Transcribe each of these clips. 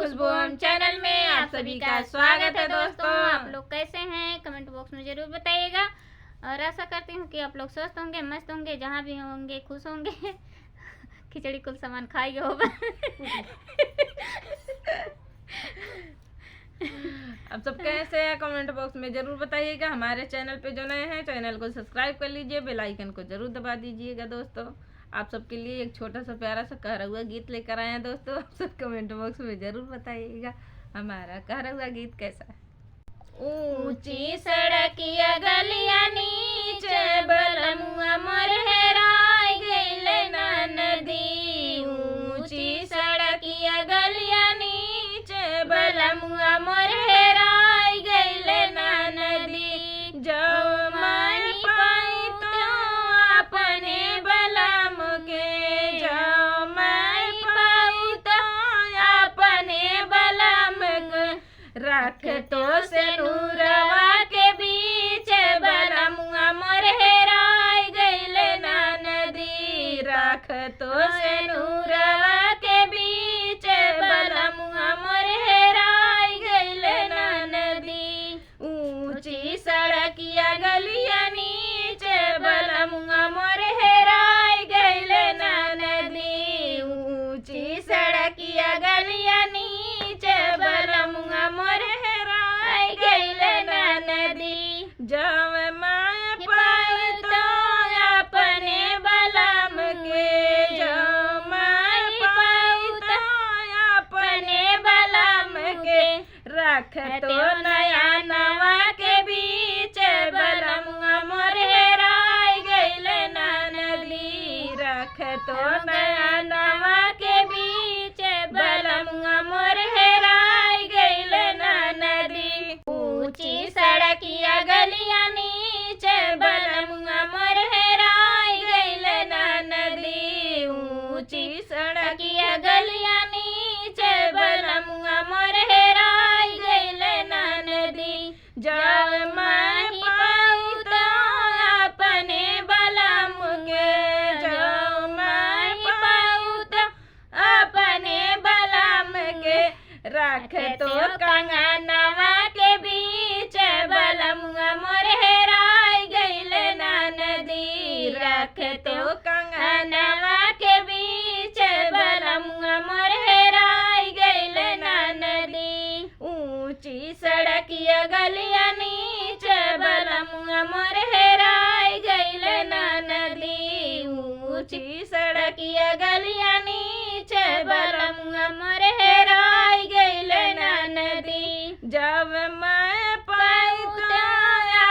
खुशबू हम चैनल में आप सभी का स्वागत है। दोस्तों आप लोग कैसे हैं कमेंट बॉक्स में जरूर बताइएगा और आशा करती हूँ कि आप लोग स्वस्थ होंगे, मस्त होंगे, जहाँ भी होंगे खुश होंगे। खिचड़ी कुल सामान खाएंगे होगा। आप सब कैसे हैं कमेंट बॉक्स में जरूर बताइएगा। हमारे चैनल पे जो नए हैं चैनल को सब्सक्राइब कर लीजिए, बेल आइकन को जरूर दबा दीजिएगा। दोस्तों आप सबके लिए एक छोटा सा प्यारा सा कहरा हुआ गीत लेकर आए हैं। दोस्तों आप सब कमेंट बॉक्स में जरूर बताइएगा हमारा कहरा हुआ गीत कैसा है। ऊंची सड़किया गलिया नीचे बलमुआ मोर हेराय गइले ना नदी। ऊंची सड़किया गलिया नीचे बलमुआ मोर हेराय गइले ना नदी। जो माई पाई तो अपने बलम के, जो माई पाई तो अपने बलम के रख तो से नूरवा के बीच बलमुआ मोर हेराय गइले ना नदी। रख तो से नूरवा के बीच बलमुआ मोर हेराय गइले ना नदी। ऊंची सड़किया गलिया नीचे बलमुआ मोर हेराय गइले ना नदी। ऊंची सड़किया गलिया नीचे बलमुआ मोर हेराय गइले ना नदी। जब माँ पाई तो अपने बलम के, जो माई पाई तो अपने बलम के रख तो नया नवा के बीच बलमुआ मोर हेराय गइले ना नदी। रख तो नया नवा के बीच बलमुआ मोर हेराय गइले ना नदी। ऊंची सड़किया गलिया नीचे बलमुआ मोर हेराय गइले ना नदी। ऊंची सड़किया गलिया नीचे बलमुआ मोर हेराय गइले ना नदी। जब माई पाई तो अपने बलम के, जो माई पाई तो अपने बलम के रख तो कंगनवा के बीच बलमुआ मोर हेराय गइले ना नदी। रख तो कंगनवा के बीच बलमुआ मोर हेराय गइले ना नदी। ऊंची सड़किया गलिया नीचे बलमुआ मोर हेराय गइले ना नदी। ऊंची सड़किया गलिया नीचे बलमुआ मोर हेराय गइले ना नदी। जब मैं पाई तो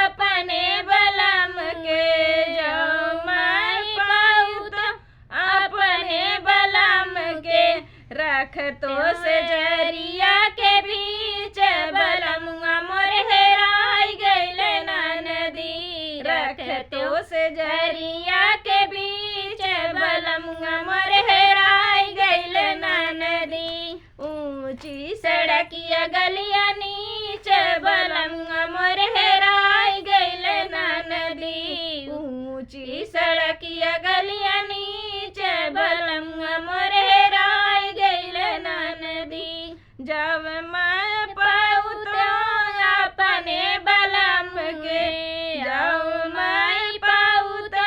अपने बलम के, जो माई पाई तो अपने बलम के रख तो से जरिया के बीच बलमुआ मोर हेराय गइले ना नदी। रख तो से जरिया के बीच बलमुआ मोर हेराय गइले ना नदी। ऊंची सड़किया गलिया नीचे बलमुआ मोर हेराय गइले ना नदी। ऊंची सड़किया गलिया नीचे बलमुआ मोर हेराय गइले ना नदी। जब मैं पाऊ तो अपने बलम के, जो माई पाऊ तो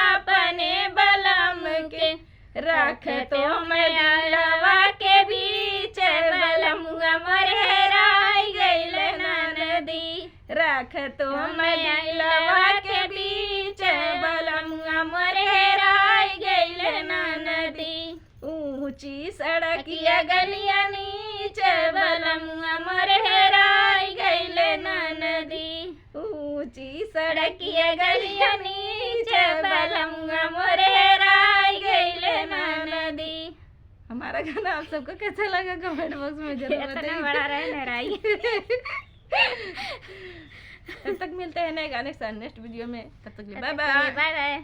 अपने बलम के रख तो मैलवा के बीच बलमुआ मोर हेराय गइले ना नदी। रख तो मैलवा के बीच बलमुआ मोर हेराय गइले ना नदी। ऊंची सड़क किया गलिया नीचे बलमुआ मोर हेराय गइले ना नदी। ऊंची सड़किया गलिया नीचे बलमुआ मोर हेराय गइले ना नदी। हमारा गाना आप सबको कैसा लगा कमेंट बॉक्स में जरूर बताइए। बड़ा रहे हेराई। तब तक मिलते हैं नए गाने के साथ नेक्स्ट वीडियो में। तब तक बाय बाय बाय। बाय।